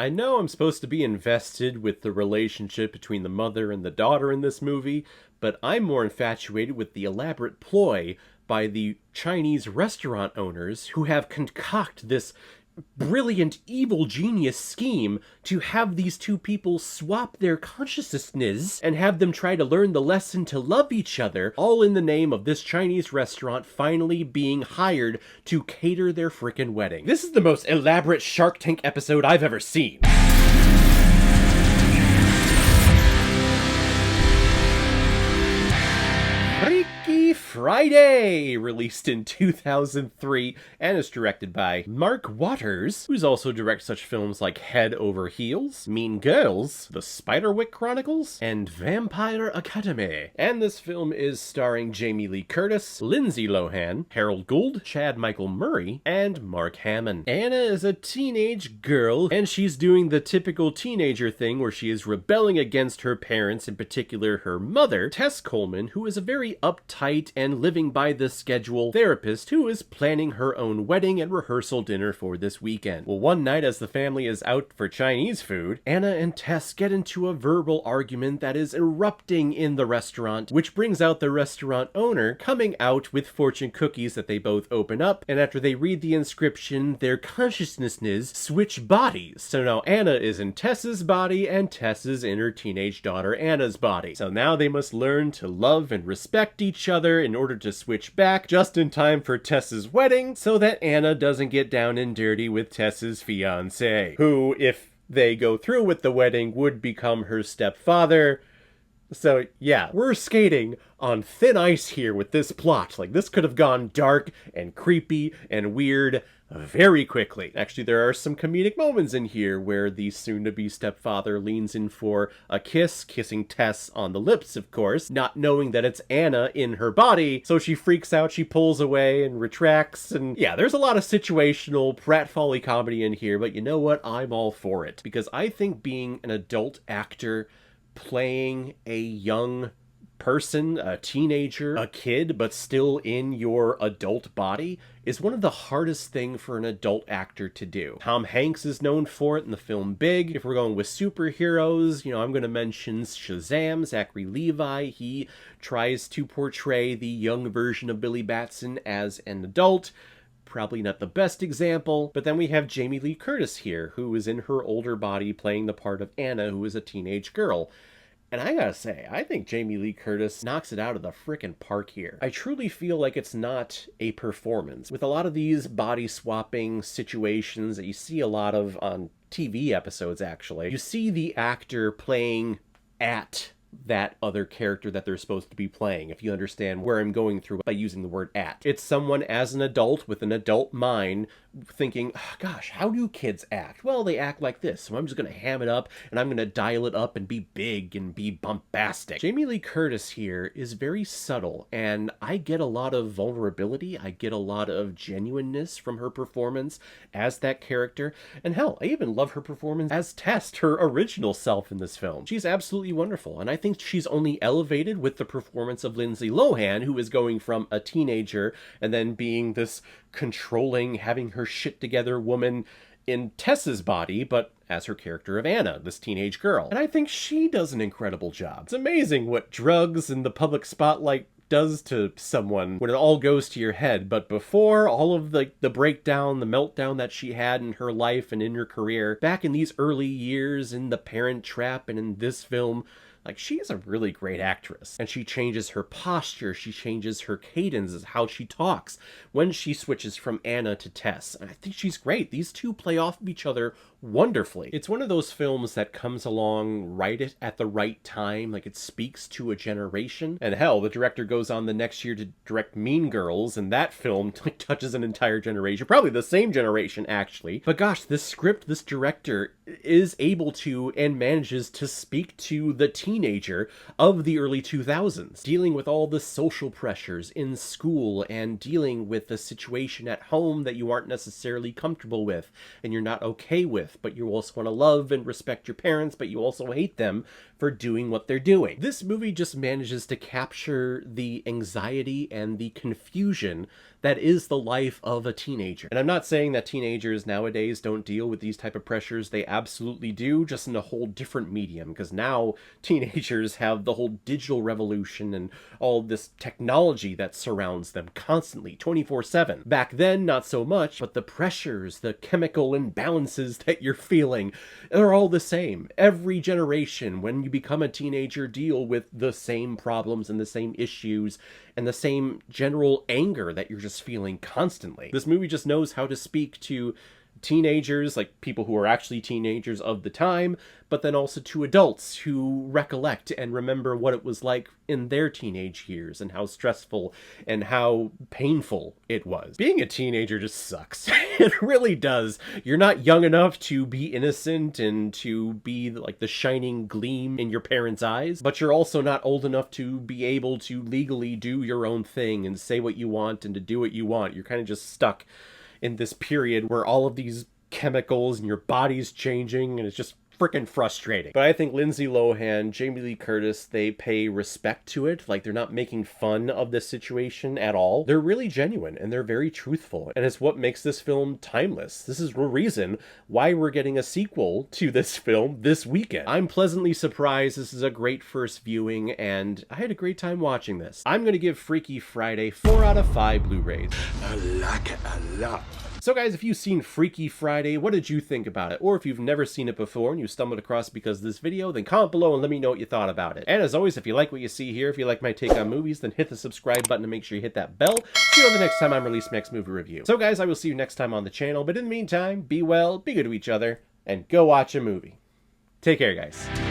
I know I'm supposed to be invested with the relationship between the mother and the daughter in this movie, but I'm more infatuated with the elaborate ploy by the Chinese restaurant owners who have concocted this brilliant evil genius scheme to have these two people swap their consciousnesses and have them try to learn the lesson to love each other, all in the name of this Chinese restaurant finally being hired to cater their frickin' wedding. This is the most elaborate Shark Tank episode I've ever seen. Freaky Friday, released in 2003, and is directed by Mark Waters, who's also directed such films like Head Over Heels, Mean Girls, The Spiderwick Chronicles, and Vampire Academy. And this film is starring Jamie Lee Curtis, Lindsay Lohan, Harold Gould, Chad Michael Murray, and Mark Hamill. Anna is a teenage girl, and she's doing the typical teenager thing where she is rebelling against her parents, in particular her mother, Tess Coleman, who is a very uptight and living by the schedule therapist who is planning her own wedding and rehearsal dinner for this weekend. Well, one night as the family is out for Chinese food, Anna and Tess get into a verbal argument that is erupting in the restaurant, which brings out the restaurant owner coming out with fortune cookies that they both open up, and after they read the inscription, their consciousnesses switch bodies. So now Anna is in Tess's body and Tess is in her teenage daughter Anna's body. So now they must learn to love and respect each other in order to switch back just in time for Tess's wedding so that Anna doesn't get down and dirty with Tess's fiancé, who, if they go through with the wedding, would become her stepfather. So yeah, we're skating on thin ice here with this plot. Like, this could have gone dark and creepy and weird very quickly. Actually, there are some comedic moments in here where the soon-to-be stepfather leans in for a kiss, kissing Tess on the lips, of course, not knowing that it's Anna in her body, so she freaks out, she pulls away and retracts, and yeah, there's a lot of situational pratfally comedy in here, but you know what? I'm all for it, because I think being an adult actor playing a young person, a teenager, a kid, but still in your adult body is one of the hardest thing for an adult actor to do. Tom Hanks is known for it in the film Big. If we're going with superheroes, you know, I'm going to mention Shazam, Zachary Levi. He tries to portray the young version of Billy Batson as an adult. Probably not the best example, but then we have Jamie Lee Curtis here, who is in her older body playing the part of Anna, who is a teenage girl. And I gotta say, I think Jamie Lee Curtis knocks it out of the frickin' park here. I truly feel like it's not a performance. With a lot of these body swapping situations that you see a lot of on TV episodes, actually, you see the actor playing at that other character that they're supposed to be playing, if you understand where I'm going through by using the word at. It's someone as an adult with an adult mind thinking, oh, gosh, how do kids act? Well, they act like this, so I'm just going to ham it up and I'm going to dial it up and be big and be bombastic. Jamie Lee Curtis here is very subtle, and I get a lot of vulnerability, I get a lot of genuineness from her performance as that character, and hell, I even love her performance as Tess, her original self in this film. She's absolutely wonderful, and I think she's only elevated with the performance of Lindsay Lohan, who is going from a teenager and then being this controlling, having her shit together woman in Tess's body, but as her character of Anna, this teenage girl. And I think she does an incredible job. It's amazing what drugs and the public spotlight does to someone when it all goes to your head. But before all of the breakdown, the meltdown that she had in her life and in her career, back in these early years in The Parent Trap and in this film, like, she is a really great actress, and she changes her posture, she changes her cadence, how she talks when she switches from Anna to Tess. And I think she's great. These two play off of each other wonderfully. It's one of those films that comes along right at the right time, like it speaks to a generation. And hell, the director goes on the next year to direct Mean Girls, and that film touches an entire generation, probably the same generation actually. But gosh, this script, this director is able to and manages to speak to the teenager of the early 2000s, dealing with all the social pressures in school and dealing with the situation at home that you aren't necessarily comfortable with and you're not okay with, but you also want to love and respect your parents, but you also hate them for doing what they're doing. This movie just manages to capture the anxiety and the confusion that is the life of a teenager. And I'm not saying that teenagers nowadays don't deal with these type of pressures. They absolutely do, just in a whole different medium, because now teenagers have the whole digital revolution and all this technology that surrounds them constantly, 24/7. Back then, not so much, but the pressures, the chemical imbalances that you're feeling, they're all the same. Every generation, when you become a teenager, deal with the same problems and the same issues and the same general anger that you're just feeling constantly. This movie just knows how to speak to teenagers, like people who are actually teenagers of the time, but then also to adults who recollect and remember what it was like in their teenage years and how stressful and how painful it was. Being a teenager just sucks. It really does. You're not young enough to be innocent and to be like the shining gleam in your parents' eyes, but you're also not old enough to be able to legally do your own thing and say what you want and to do what you want. You're kind of just stuck in this period where all of these chemicals and your body's changing, and it's just freaking frustrating. But I think Lindsay Lohan, Jamie Lee Curtis, they pay respect to it. Like, they're not making fun of this situation at all. They're really genuine and they're very truthful, and it's what makes this film timeless. This is the reason why we're getting a sequel to this film this weekend. I'm pleasantly surprised. This is a great first viewing and I had a great time watching this. I'm gonna give Freaky Friday 4 out of 5 Blu-rays. I like it a lot. So guys, if you've seen Freaky Friday, what did you think about it? Or if you've never seen it before and you stumbled across it because of this video, then comment below and let me know what you thought about it. And as always, if you like what you see here, if you like my take on movies, then hit the subscribe button and make sure you hit that bell so you know the next time I'm releasing my next movie review. So guys, I will see you next time on the channel, but in the meantime, be well, be good to each other, and go watch a movie. Take care, guys.